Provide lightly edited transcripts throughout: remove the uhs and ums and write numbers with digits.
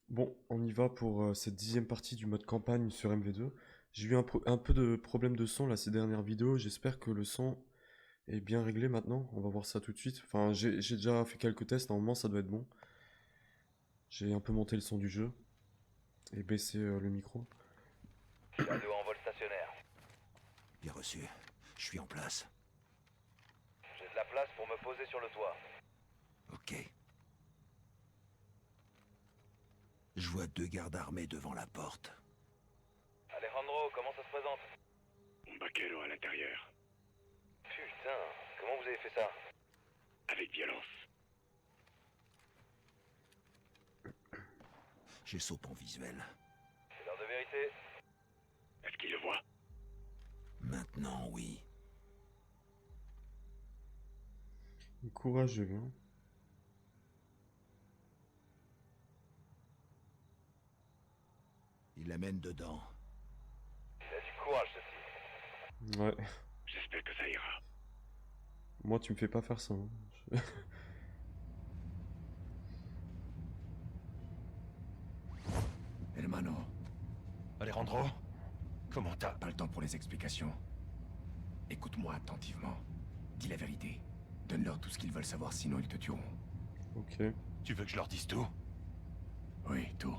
Bon, on y va pour cette 10e partie du mode campagne sur MV2. J'ai eu un peu de problème de son là ces dernières vidéos. J'espère que le son est bien réglé maintenant. On va voir ça tout de suite. Enfin, j'ai déjà fait quelques tests. Normalement, ça doit être bon. J'ai un peu monté le son du jeu et baissé le micro. Shadow en vol stationnaire. Bien reçu. Je suis en place. J'ai de la place pour me poser sur le toit. Ok. Je vois 2 gardes armés devant la porte. Alejandro, comment ça se présente? Un vaquero à l'intérieur, Putain, comment vous avez fait ça? avec violence. J'ai SOAP en visuel. C'est l'heure de vérité. Est-ce qu'il le voit? Maintenant, oui. Courageux, hein. Il l'amène dedans. Il a du courage, ceci. Ouais. J'espère que ça ira. Moi, tu me fais pas faire ça, hein. Hermano, Alejandro, comment t'as... pas le temps pour les explications. Écoute-moi attentivement. Dis la vérité. Donne-leur tout ce qu'ils veulent savoir, sinon ils te tueront. Ok. Tu veux que je leur dise tout? Oui, tout.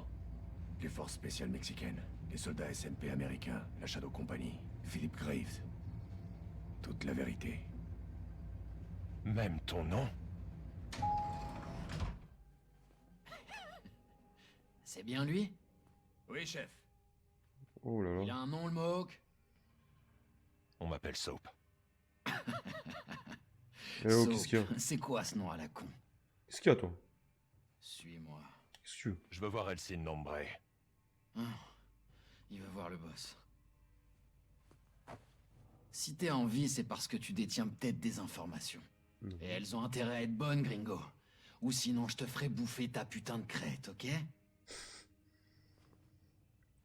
Les forces spéciales mexicaines, les soldats SMP américains, la Shadow Company, Philip Graves. Toute la vérité. Même ton nom? C'est bien lui? Oui, chef. Oh là Il là. a un nom, le Mohawk? On m'appelle Soap. Eh oh, qu'est-ce qu'il y a? C'est quoi ce nom à la con? Qu'est-ce qu'il y a, toi? Suis-moi. Qu'est-ce que tu veux? Je veux voir Elsie Nombre. Ah, il va voir le boss. Si t'es en vie, c'est parce que tu détiens peut-être des informations. Et elles ont intérêt à être bonnes, gringo. Ou sinon, je te ferai bouffer ta putain de crête, ok?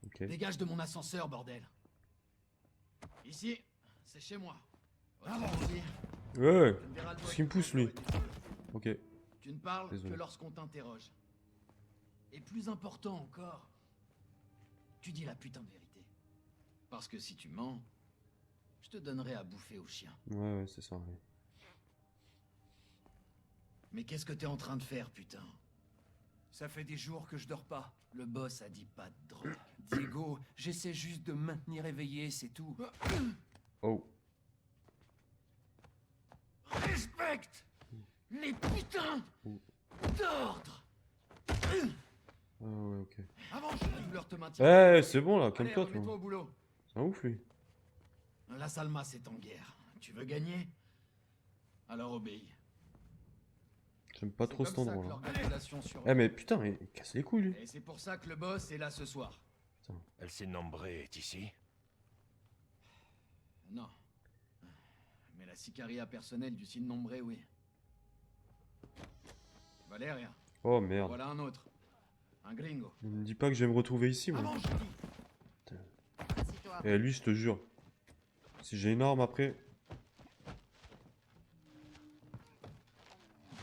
Ok. Dégage de mon ascenseur, bordel. Ici, c'est chez moi. Autrement dit, Ouais, tu me verras le doigt qu'est-ce qu'il me qui pousse, tremble lui? et des cheveux. Ok. Tu ne parles Désolé. que lorsqu'on t'interroge. Et plus important encore, tu dis la putain de vérité. Parce que si tu mens, je te donnerai à bouffer au chien. Ouais, c'est ça, ouais. Mais qu'est-ce que t'es en train de faire, putain? Ça fait des jours que je dors pas. Le boss a dit pas de drogue. Diego, j'essaie juste de me maintenir éveillé, c'est tout. Oh. Respecte les putains d'ordre. Ah ouais, ok. Avance, la douleur te maintient. Eh, c'est bon là, Allez, calme-toi, remets-toi toi. au boulot. C'est un ouf, lui. La Salma, c'est en guerre. Tu veux gagner? Alors obéis. J'aime pas trop C'est cet comme ça que endroit là. l'organisation sur- Eh, mais putain, il casse les couilles, lui. Et c'est pour ça que le boss est là ce soir. Elsie Nombre est ici? Non. Mais la sicaria personnelle du Sin Nombre, oui. Valéria, Oh merde. voilà un autre. Un gringo. Ne me dis pas que je vais me retrouver ici, moi. Avance, je dis. Assieds-toi. Eh, lui, je te jure. Si j'ai une arme après.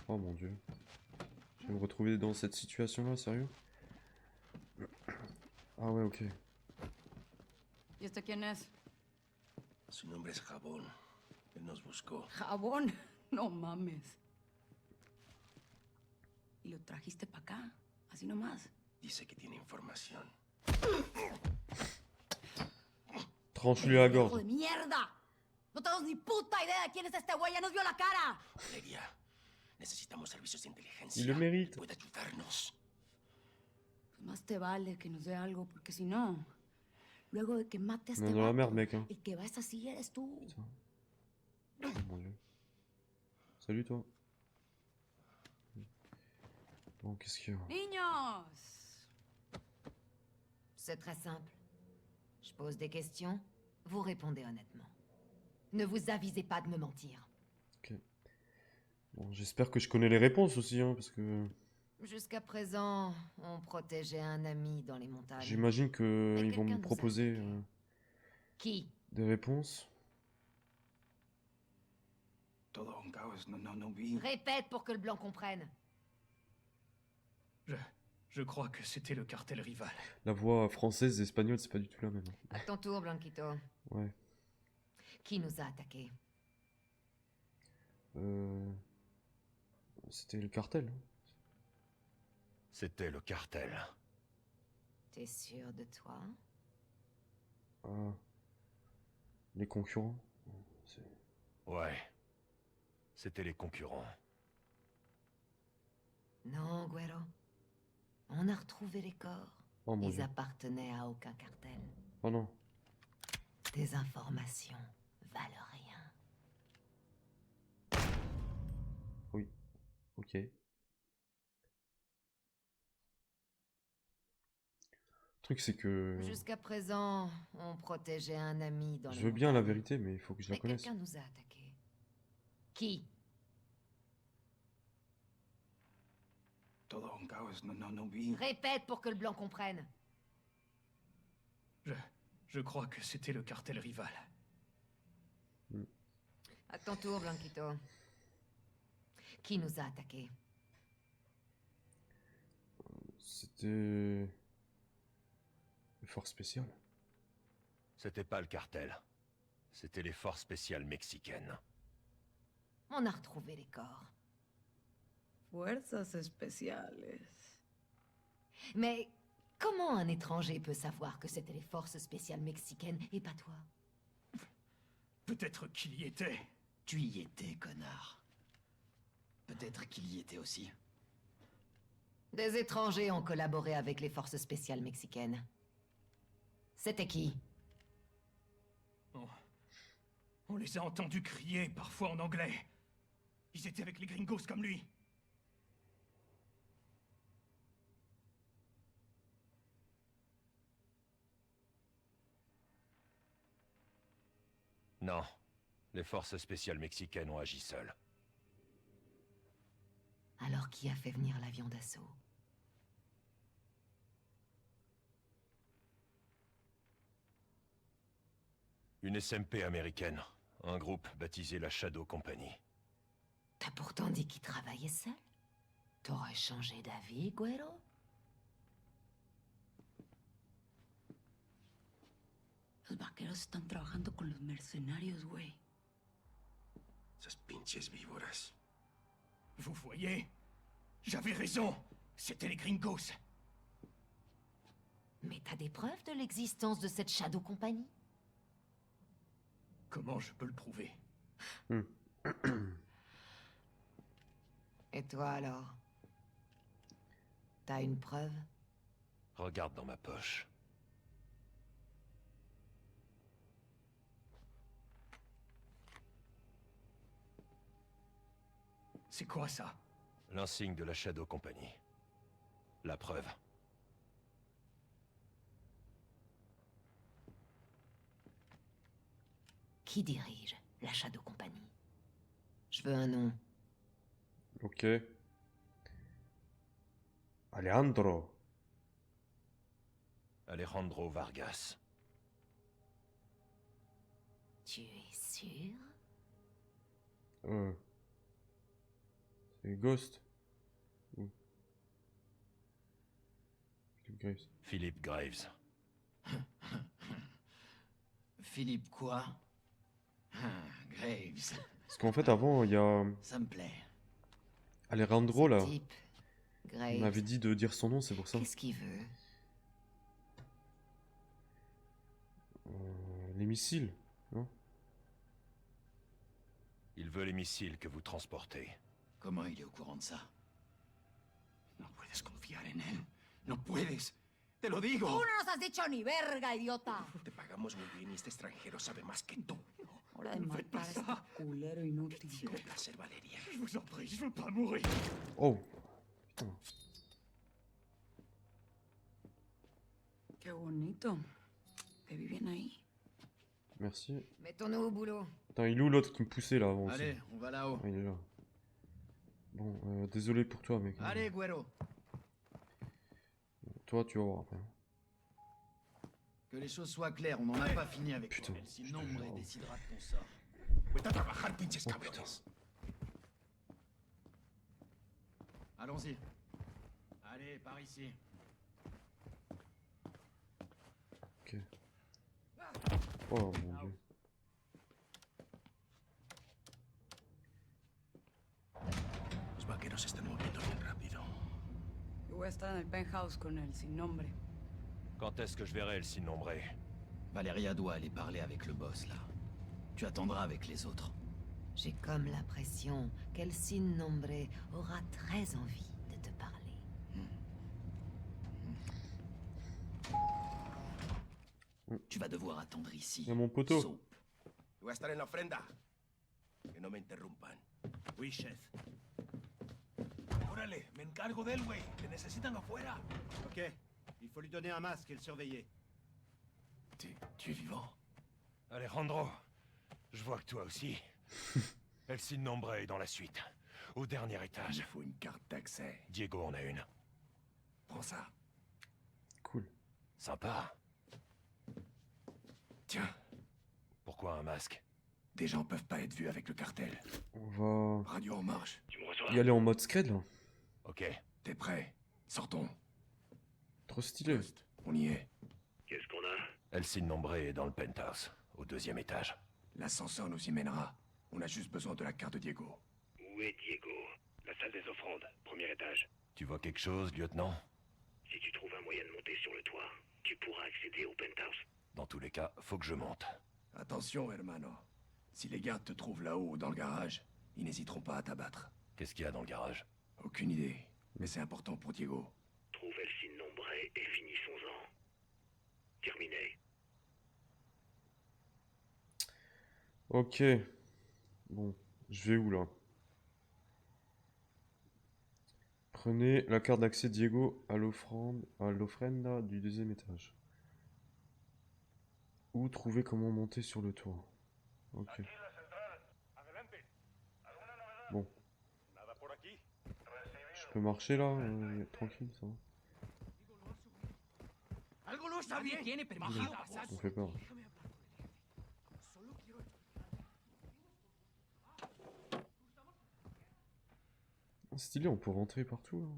Oh mon dieu. Je vais me retrouver dans cette situation-là, sérieux? Ah ouais, ok. ¿Y este quién es? Su nombre es Jabón. Él nos buscó. Jabón. No mames. ¿Y lo trajiste para acá? Así nomás. Dice que tiene información. Tranche-lui la ¡Hijo gorge. de mierda! No tenemos ni puta idea de quién es este güey. ¡Ya nos vio la cara! Valeria, necesitamos servicios de inteligencia. Il le mérite. Puede ayudarnos. Pues más te vale que nos dé algo, porque si no... Luego de que mate a On este est dans la vato, merde, mec, hein. el que va así eres tú. Oh mon dieu. Salut, toi. Bon, qu'est-ce qu'il y a? Niños! C'est très simple. Je pose des questions, vous répondez honnêtement. Ne vous avisez pas de me mentir. Ok. Bon, j'espère que je connais les réponses aussi, hein, parce que Jusqu'à présent, on protégeait un ami dans les montagnes. j'imagine que Mais ils vont quelqu'un me nous a proposer attaqués. Qui? des réponses. Todo un caos, no vi. Répète pour que le blanc comprenne. Je crois que c'était le cartel rival. La voix française et espagnole, c'est pas du tout la même. À ton tour, Blanquito. Ouais. Qui nous a attaqués? C'était le cartel. C'était le cartel. T'es sûr de toi? Ah. Les concurrents. C'est- Ouais. C'était les concurrents. Non, Guero. On a retrouvé les corps. Oh mon Ils dieu. appartenaient à aucun cartel. Oh non. Tes informations valent rien. Oui. Ok. Le truc, c'est que Jusqu'à présent, on protégeait un ami dans je les veux bien la montagnes. vérité, mais il faut que je la Mais connaisse. quelqu'un nous a attaqués. Qui? Todo un caos, no vi. Répète pour que le blanc comprenne. Je crois que c'était le cartel rival. À ton tour, Blanquito. Qui nous a attaqués? C'était... Les forces spéciales. C'était pas le cartel. C'était les forces spéciales mexicaines. On a retrouvé les corps. Fuerzas especiales. Mais comment un étranger peut savoir que c'était les forces spéciales mexicaines et pas toi? Peut-être qu'il y était. Tu y étais, connard. Peut-être qu'il y était aussi. Des étrangers ont collaboré avec les forces spéciales mexicaines. C'était qui? On les a entendus crier, parfois en anglais. Ils étaient avec les gringos comme lui. Non. Les forces spéciales mexicaines ont agi seules. Alors qui a fait venir l'avion d'assaut? Une SMP américaine. Un groupe baptisé la Shadow Company. T'as pourtant dit qu'il travaillait seul. T'aurais changé d'avis, Guero? Los vaqueros están trabajando con los mercenarios, güey. Esas pinches víboras. Vous voyez? J'avais raison. C'était les gringos. Mais t'as des preuves de l'existence de cette Shadow Company? Comment je peux le prouver? Et toi alors? T'as une preuve? Regarde dans ma poche. C'est quoi ça? L'insigne de la Shadow Company. La preuve. Qui dirige la Shadow Company? Je veux un nom. Ok. Alejandro. Alejandro Vargas. Tu es sûr? C'est Ghost. Ou Philip Graves. Philip Graves. Philippe quoi? Graves. Parce qu'en fait, avant, il y a Ça me plaît. Alejandro, là. Type. Il Graves. m'avait dit de dire son nom, c'est pour ça. Qu'est-ce qu'il veut? Les missiles, non? Il veut les missiles que vous transportez. Comment il est au courant de ça? No puedes confiar en él. No puedes. Te lo digo. ¡Tú no nos has dicho ni verga, idiota! Te pagamos muy bien y este extranjero sabe más que tú. Hora de matar a este culero inútil. Un placer, Valeria. Je vous en prie, je veux pas mourir. Oh! Putain. Qué bonito. Que viven ahí. Merci. Mettons-nous au boulot. Attends, il est où l'autre qui me poussait là avant aussi? Allez, on va là-haut. Ah, il est là. Bon, désolé pour toi, mec. Allez, Guero. Toi, tu vas voir après. Que les choses soient claires, on n'en a pas fini avec Putain, toi. je te Sinon, jure. on décidera de ton sort. Vuelta a trabajar, pinches Oh, cabrones. Allons-y. Allez, par ici. Ok. Oh mon dieu. Los vaqueros se están moviendo bien rápido. Yo voy a estar en el penthouse con él, sin nombre. Quand est-ce que je verrai le sin nombré? Valeria doit aller parler avec le boss, là. Tu attendras avec les autres. J'ai comme l'impression qu'El Sin Nombre aura très envie de te parler. Tu vas devoir attendre ici. Il y a mon poteau. Soap. Voy a estar en la ofrenda. Que no me interrumpan. Oui, chef. Órale, me encargo de él, güey. Te necesitan afuera. Ok, il faut lui donner un masque et le surveiller. Tu es vivant? Alejandro, je vois que toi aussi. El sin nombre est dans la suite, au dernier Il étage. faut une carte d'accès. Diego en a une. Prends ça. Cool. Sympa. Tiens, Pourquoi un masque? des gens peuvent pas être vus avec le cartel. On va Radio en marche. Tu me reçois? y aller en mode scred là. Ok. T'es prêt? Sortons. Trop stylé. On y est. Qu'est-ce qu'on a? El sin nombre est dans le penthouse, au deuxième étage. L'ascenseur nous y mènera. On a juste besoin de la carte de Diego. Où est Diego? La salle des offrandes, premier étage. Tu vois quelque chose, lieutenant? Si tu trouves un moyen de monter sur le toit, tu pourras accéder au penthouse. Dans tous les cas, faut que je monte. Attention, hermano. Si les gardes te trouvent là-haut ou dans le garage, ils n'hésiteront pas à t'abattre. Qu'est-ce qu'il y a dans le garage? Aucune idée, mais c'est important pour Diego. Trouve El Sin Nombre et finissons-en. Terminé. Ok. Bon, je vais où là? Prenez la carte d'accès Diego à l'ofrenda du deuxième étage. Ou trouvez comment monter sur le toit. Ok. Bon. Je peux marcher là, tranquille, ça va. Algo no está bien. Tiene permitido pasar. Ça me fait peur. Stylé, on peut rentrer partout là.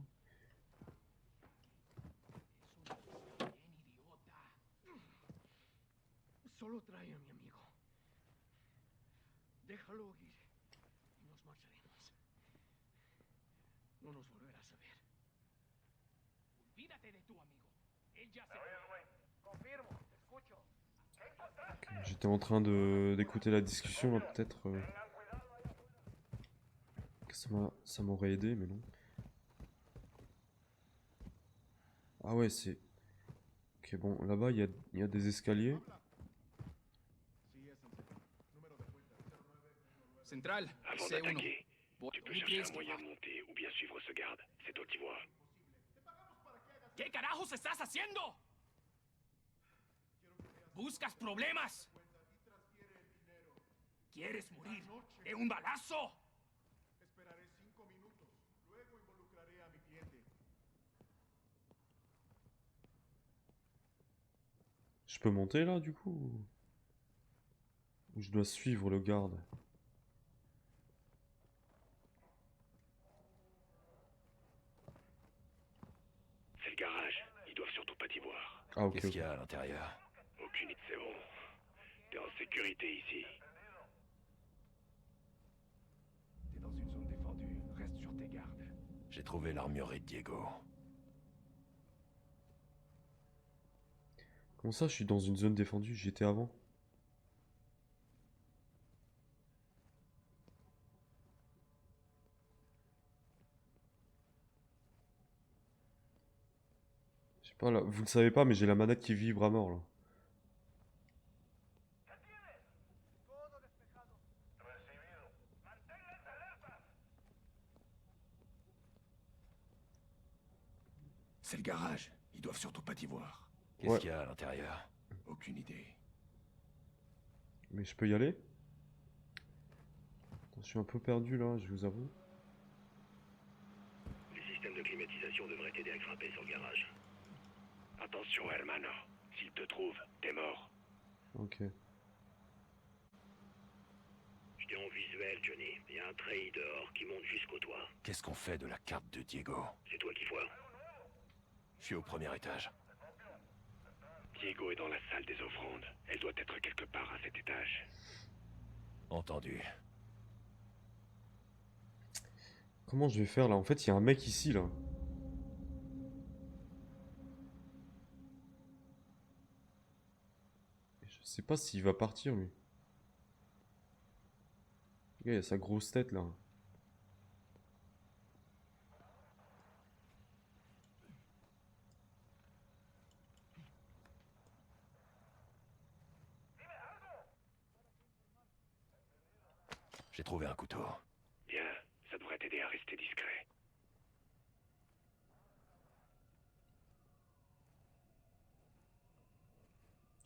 Solo trae a mi amigo. Déjalo ir y nos marcharemos. No nos volverás a ver. Olvídate de tu amigo. Él ya se fue. Confirmo, te escucho. J'étais en train d'écouter la discussion là, peut-être que ça m'aurait aidé, mais non. Ah ouais, c'est... Ok, bon, là-bas, il y a des escaliers. Central, Avant C1. d'attaquer, tu peux chercher Mitres un moyen de monter ou bien suivre ce garde. C'est toi qui vois. ¿Qué carajos estás haciendo? ¿Buscas problemas? ¿Quieres morir de un balazo? Esperaré 5 minutos. Luego involucraré a mi cliente. Je peux monter là, du coup? Ou je dois suivre le garde? C'est le garage. Ils doivent surtout pas t'y voir. Ah ok, Qu'est-ce ok. qu'il y a à l'intérieur? Aucune idée, c'est bon. T'es en sécurité ici. T'es dans une zone défendue. Reste sur tes gardes. J'ai trouvé l'armurerie de Diego. Comment ça, je suis dans une zone défendue? J'y étais avant. Je sais pas là, vous le savez pas, mais j'ai la manette qui vibre à mort là. C'est le garage. Ils doivent surtout pas t'y voir. Qu'est-ce Ouais. qu'il y a à l'intérieur? Aucune idée. Mais je peux y aller? Attends, je suis un peu perdu là, je vous avoue. Les systèmes de climatisation devraient t'aider à grimper sur le garage. Attention, hermano. S'ils te trouvent, t'es mort. Ok. Je t'ai en visuel, Johnny. Il y a un treillis dehors qui monte jusqu'au toit. Qu'est-ce qu'on fait de la carte de Diego? C'est toi qui vois. Je suis au premier étage. Diego est dans la salle des offrandes. Elle doit être quelque part à cet étage. Entendu. Comment je vais faire là? En fait, il y a un mec ici là. Et je sais pas s'il va partir lui. Le gars, il a sa grosse tête là. J'ai trouvé un couteau. Bien, ça devrait t'aider à rester discret.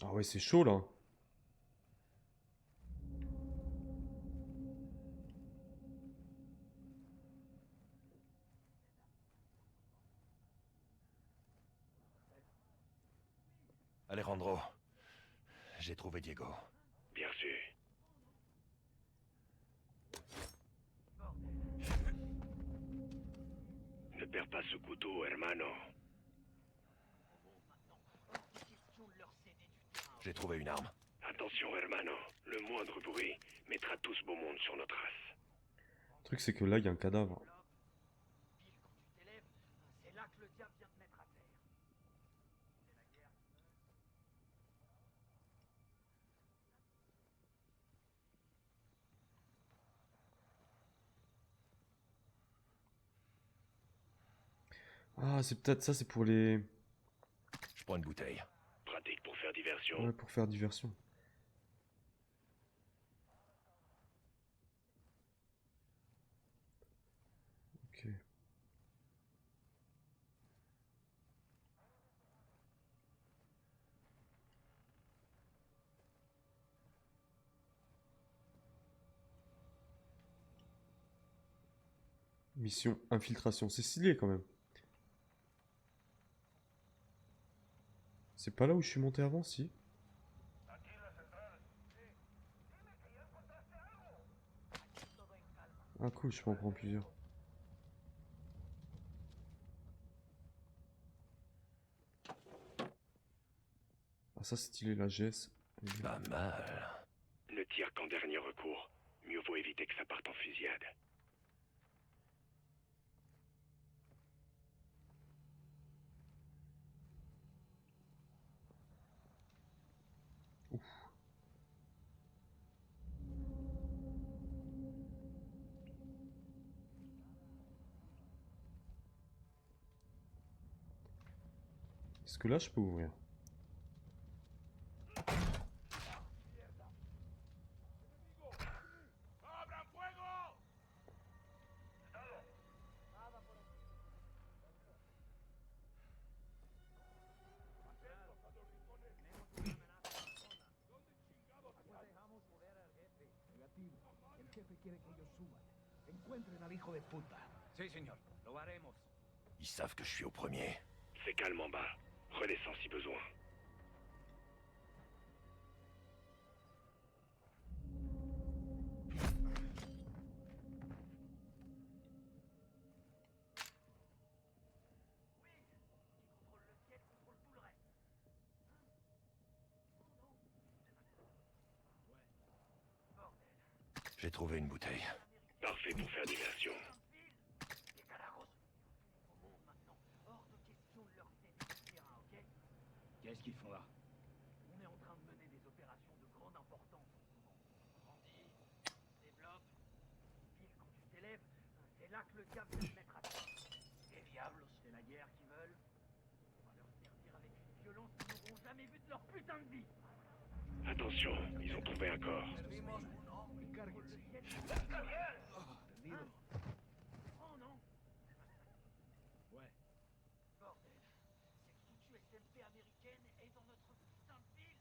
Ah ouais, c'est chaud là. Alejandro, j'ai trouvé Diego. Bien sûr. Ne perds pas ce couteau, hermano. J'ai trouvé une arme. Attention, hermano. Le moindre bruit mettra tout ce beau monde sur nos traces. Le truc, c'est que là, il y a un cadavre. C'est là que le diable vient te mettre à terre. Ah, c'est peut-être ça, c'est pour les... Je prends une bouteille. Pratique pour faire diversion. Ouais, pour faire diversion. Ok. Mission infiltration. C'est stylé quand même. C'est pas là où je suis monté avant, si? Ah cool, je peux en prendre plusieurs. Ah ça c'est stylé, la GS. Pas mal. Ne tire qu'en dernier recours. Mieux vaut éviter que ça parte en fusillade. Est-ce que là je peux ouvrir? El jefe quiere que ellos suban. Encuentren al hijo de puta. Sí, señor. Lo haremos. Ils savent que je suis au premier. C'est calme en bas. Redescends si besoin. J'ai trouvé une bouteille. Parfait pour faire diversion. Qu'est-ce qu'ils font là? On est en train de mener des opérations de grande importance en ce moment. Grandis, développe. Pile quand tu t'élèves, c'est là que le diable vient te mettre à terre. Les diables, c'est la guerre qu'ils veulent. On va leur servir avec une violence qu'ils n'auront jamais vue de leur putain de vie. Attention, ils ont trouvé un corps. Perdido. Oh non. Ouais. Bordel. Cette foutue SMP américaine est dans notre putain de ville.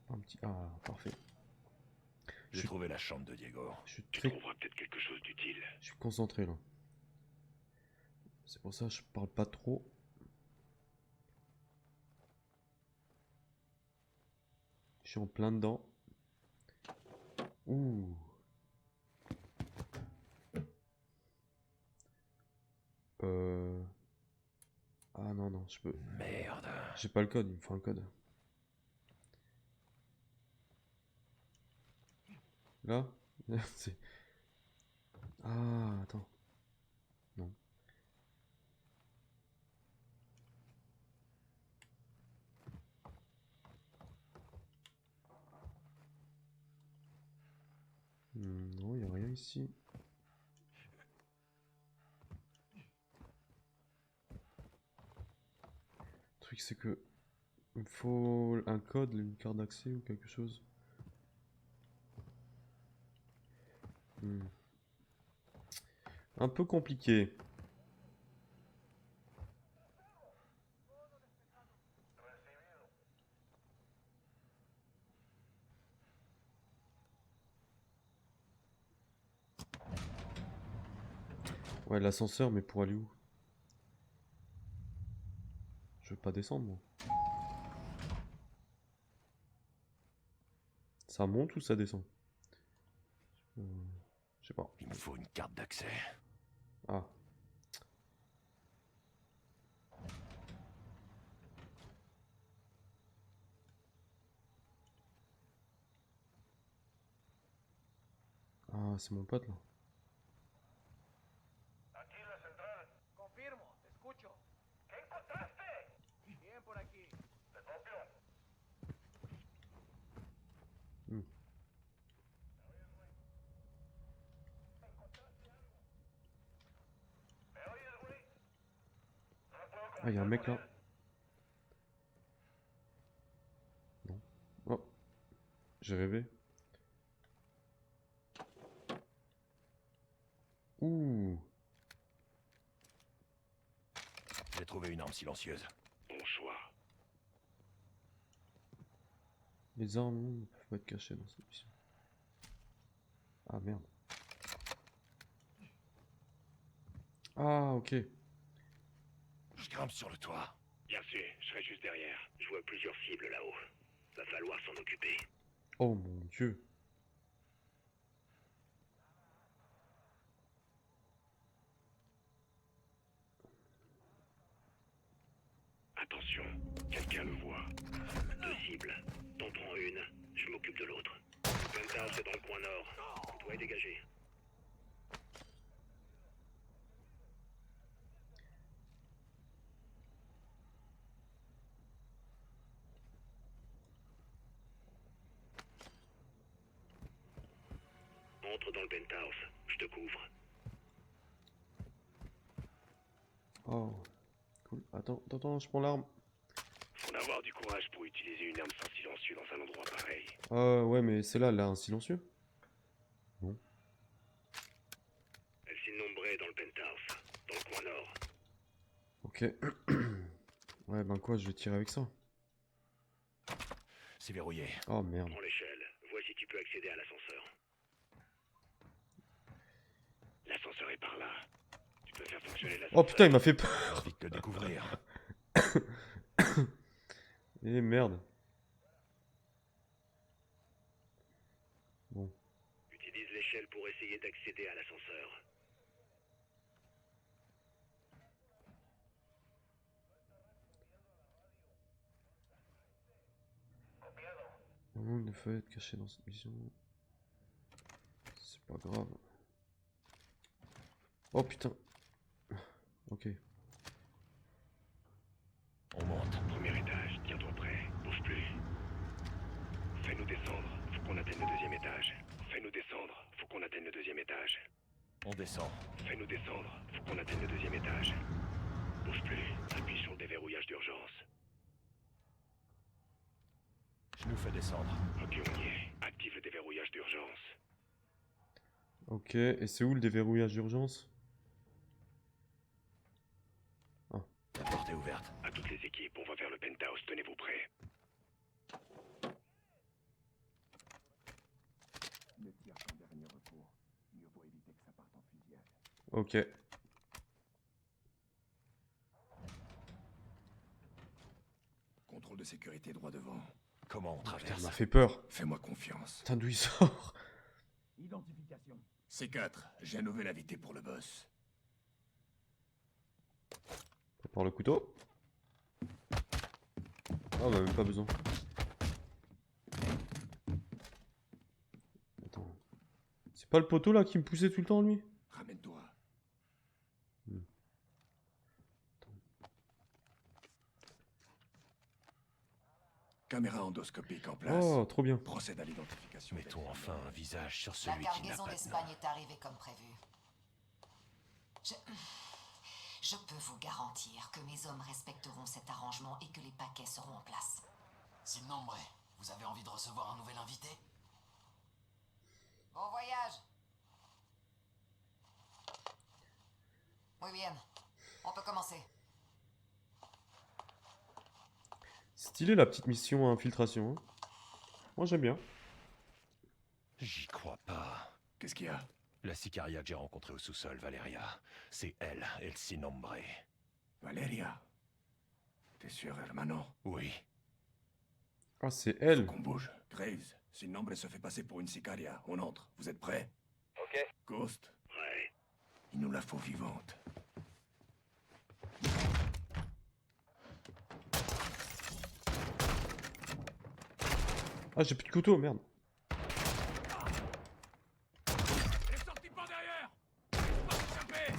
Un petit... Ah, parfait. J'ai trouvé la chambre de Diego. Je suis Tu très... trouveras peut-être quelque chose d'utile. Je suis concentré là. C'est pour ça que je parle pas trop. Je suis en plein dedans. Ouh. Ah non, non, je peux. Merde. J'ai pas le code, il me faut un code. Là? C'est... Ah, attends. Non. Non, il n'y a rien ici. Le truc, c'est que il me faut un code, une carte d'accès ou quelque chose. Un peu compliqué. Ouais, l'ascenseur, mais pour aller où? Je veux pas descendre, moi. Ça monte ou ça descend? Je sais pas. Il me faut une carte d'accès. Ah. Ah, c'est mon pote, là. Aquí la central. Confirmo, te escucho. ¿Qué encontraste? Bien por aquí. Te copio. ¿Me oyes, güey? No me puedo Ah, il y a un comunicar mec con là. él. Non. Oh. J'ai rêvé. Ouh. J'ai trouvé une arme silencieuse. Bon choix. Les armes ne peuvent pas être cachées dans cette mission. Ah merde. Ah, ok. Je grimpe sur le toit. Bien sûr, je serai juste derrière. Je vois plusieurs cibles là-haut. Va falloir s'en occuper. Oh mon dieu. Attention, quelqu'un le voit. 2 cibles. T'en prends une, je m'occupe de l'autre. Le penthouse est dans le coin nord. On doit y dégager. Entre dans le penthouse, je te couvre. Oh. Cool. Attends, je prends l'arme. Faut en avoir du courage pour utiliser une arme sans silencieux dans un endroit pareil. Ouais, mais c'est là, un silencieux. Non. Elle s'est nombrée dans le penthouse, dans le coin nord. Ok. Ouais, ben quoi, je vais tirer avec ça. C'est verrouillé. Oh merde. Prends l'échelle, vois si tu peux accéder à l'ascenseur. L'ascenseur est par là. Tu peux faire fonctionner l'ascenseur. Oh putain, il m'a fait peur. Vite le découvrir. Eh merde. Bon. Utilise l'échelle pour essayer d'accéder à l'ascenseur. Le monde ne peut être caché dans cette mission. C'est pas grave. Oh putain. Ok. On monte. Premier étage, tiens-toi prêt, bouge plus. Fais-nous descendre, faut qu'on atteigne le 2e étage. Fais-nous descendre, faut qu'on atteigne le 2e étage. On descend. Fais-nous descendre, faut qu'on atteigne le 2e étage. Bouge plus, appuie sur le déverrouillage d'urgence. Je nous fais descendre. Ok, on y est. Active le déverrouillage d'urgence. Ok, et c'est où le déverrouillage d'urgence? La porte est ouverte. À toutes les équipes, on va vers le penthouse, tenez-vous prêts. Ne tire qu'en dernier recours. Mieux vaut éviter que ça parte en fusillade. Ok. contrôle de sécurité droit devant. Comment on Putain, elle traverse? m'a fait peur. Fais-moi confiance. Putain, d'où il sort? Identification. C4, j'ai un nouvel invité pour le boss. Prépare le couteau. Ah bah même pas besoin. Attends. C'est pas le poteau là qui me poussait tout le temps lui? Ramène-toi. Caméra endoscopique en place. Oh, trop bien. Procède à l'identification. Mettons enfin un visage sur La celui qui n'a cargaison pas de nom. d'Espagne est arrivée comme prévu. Je peux vous garantir que mes hommes respecteront cet arrangement et que les paquets seront en place. Sin nombre, vous avez envie de recevoir un nouvel invité? Bon voyage. Oui, bien. On peut commencer. Stylé la petite mission infiltration. Hein. Moi j'aime bien. J'y crois pas. Qu'est-ce qu'il y a? La sicaria que j'ai rencontrée au sous-sol, Valeria. C'est elle, El Sin Nombre. Valeria. T'es sûr, hermano? Oui. Ah c'est elle. Qu'on bouge. Graves, Sin Nombre se fait passer pour une sicaria. On entre. Vous êtes prêts? Ok. Ghost, Ouais. il nous la faut vivante. Ah j'ai plus de couteau, merde. Elle est sortie par derrière! Laisse pas s'échapper!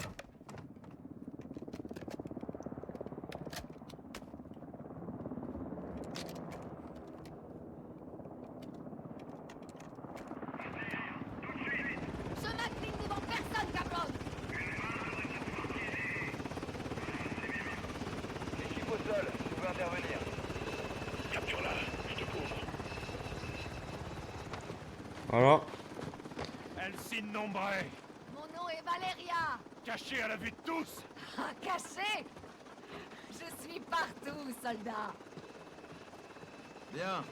Je m'incline devant personne, cabron. Équipe au sol, vous pouvez intervenir. Capture-la, je te couvre. Voilà. El Sin Nombre! Mon nom est Valeria. Caché à la vue de tous! Ah, caché. Je suis partout, soldat. Bien.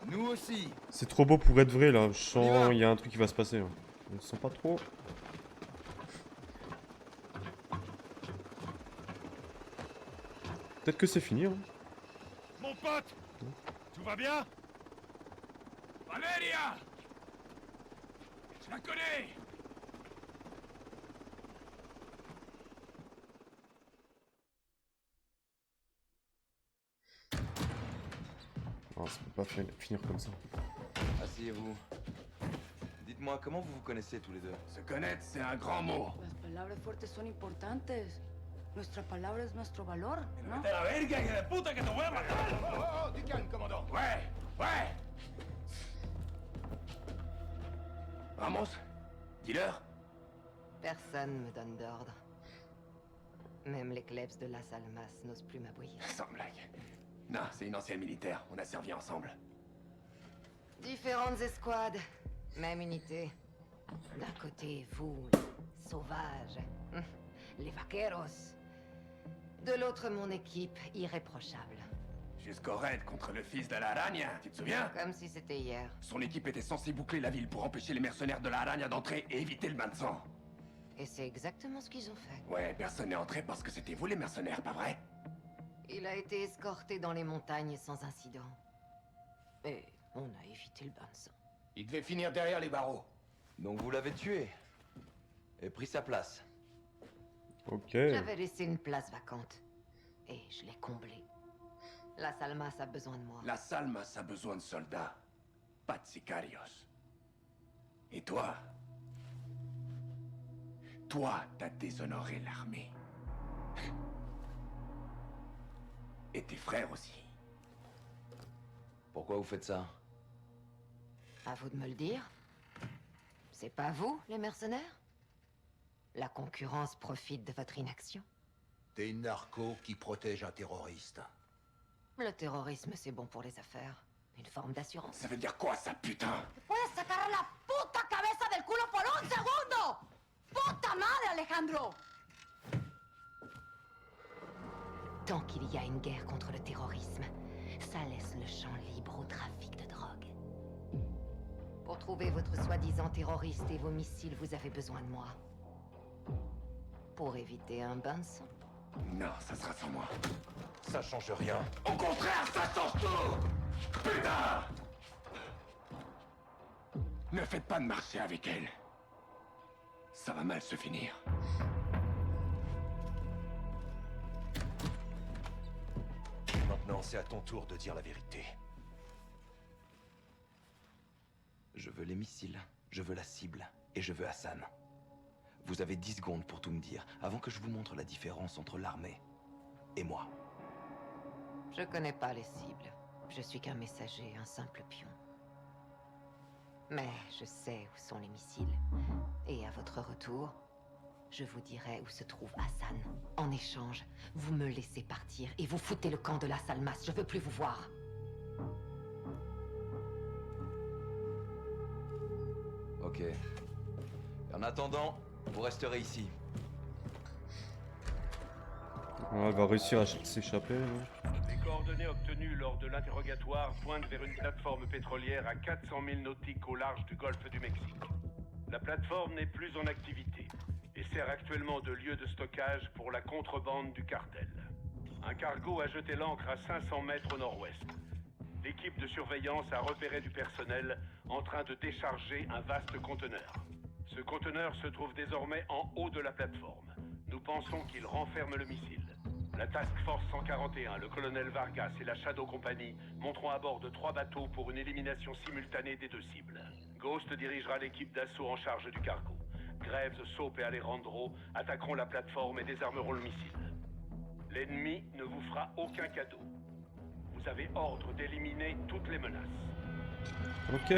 Nous aussi. C'est trop beau pour être vrai là. Je sens il y a un truc qui va se passer. Hein. Je le sens pas trop. Peut-être que c'est fini. Hein. Mon pote! Tout va bien? Valeria! Je la connais! Oh, ça peut pas finir comme ça. Asseyez-vous. Dites-moi, comment vous vous connaissez tous les deux? Se connaître, c'est un grand mot. Las palabras fuertes son importantes. Nuestra palabra es nuestro valor, ¿no? ¡De la verga, hija de puta, que te voy a matar! Oh, du calme, commandant. Ouais, ouais. Ramos, dis-leur. Personne me donne d'ordre. Même les klebs de Las Almas n'osent plus m'abouiller. Sans blague. Non, c'est une ancienne militaire. On a servi ensemble. Différentes escouades, même unité. D'un côté, vous, les sauvages, les vaqueros. De l'autre, mon équipe, irréprochable. Jusqu'au raid contre le fils de la Araña, tu te souviens? Comme si c'était hier. Son équipe était censée boucler la ville pour empêcher les mercenaires de la Araña d'entrer et éviter le bain de sang. Et c'est exactement ce qu'ils ont fait. Ouais, personne n'est entré parce que c'était vous les mercenaires, pas vrai? Il a été escorté dans les montagnes sans incident. Et on a évité le bain de sang. Il devait finir derrière les barreaux. Donc vous l'avez tué et pris sa place. Ok. J'avais laissé une place vacante. Et je l'ai comblée. Las Almas a besoin de moi. La Salmas a besoin de soldats, pas de sicarios. Et toi? Toi, t'as déshonoré l'armée. Et tes frères aussi. Pourquoi vous faites ça? À vous de me le dire. C'est pas vous, les mercenaires? La concurrence profite de votre inaction. T'es une narco qui protège un terroriste. Le terrorisme, c'est bon pour les affaires. Une forme d'assurance. Ça veut dire quoi, ça, putain? ¡Puedes sacar la puta cabeza del culo por un segundo! ¡Puta madre, Alejandro! Tant qu'il y a une guerre contre le terrorisme, ça laisse le champ libre au trafic de drogue. Pour trouver votre soi-disant terroriste et vos missiles, vous avez besoin de moi. Pour éviter un bain de sang. Non, ça sera sans moi. Ça change rien. Au contraire, ça change tout! Putain! Ne faites pas de marché avec elle. Ça va mal se finir. Maintenant, c'est à ton tour de dire la vérité. Je veux les missiles, je veux la cible, et je veux Hassan. Vous avez 10 secondes pour tout me dire, avant que je vous montre la différence entre l'armée et moi. Je connais pas les cibles. Je suis qu'un messager, un simple pion. Mais je sais où sont les missiles. Et à votre retour, je vous dirai où se trouve Hassan. En échange, vous me laissez partir et vous foutez le camp de Las Almas. Je veux plus vous voir. Ok. Et en attendant, vous resterez ici. Ouais, elle va réussir à s'échapper. Là. Les coordonnées obtenues lors de l'interrogatoire pointent vers une plateforme pétrolière à 400 000 nautiques au large du golfe du Mexique. La plateforme n'est plus en activité et sert actuellement de lieu de stockage pour la contrebande du cartel. Un cargo a jeté l'ancre à 500 mètres au nord-ouest. L'équipe de surveillance a repéré du personnel en train de décharger un vaste conteneur. Ce conteneur se trouve désormais en haut de la plateforme. Nous pensons qu'il renferme le missile. La Task Force 141, le colonel Vargas et la Shadow Company monteront à bord de 3 bateaux pour une élimination simultanée des 2 cibles. Ghost dirigera l'équipe d'assaut en charge du cargo. Graves, Soap et Alejandro attaqueront la plateforme et désarmeront le missile. L'ennemi ne vous fera aucun cadeau. Vous avez ordre d'éliminer toutes les menaces. Ok.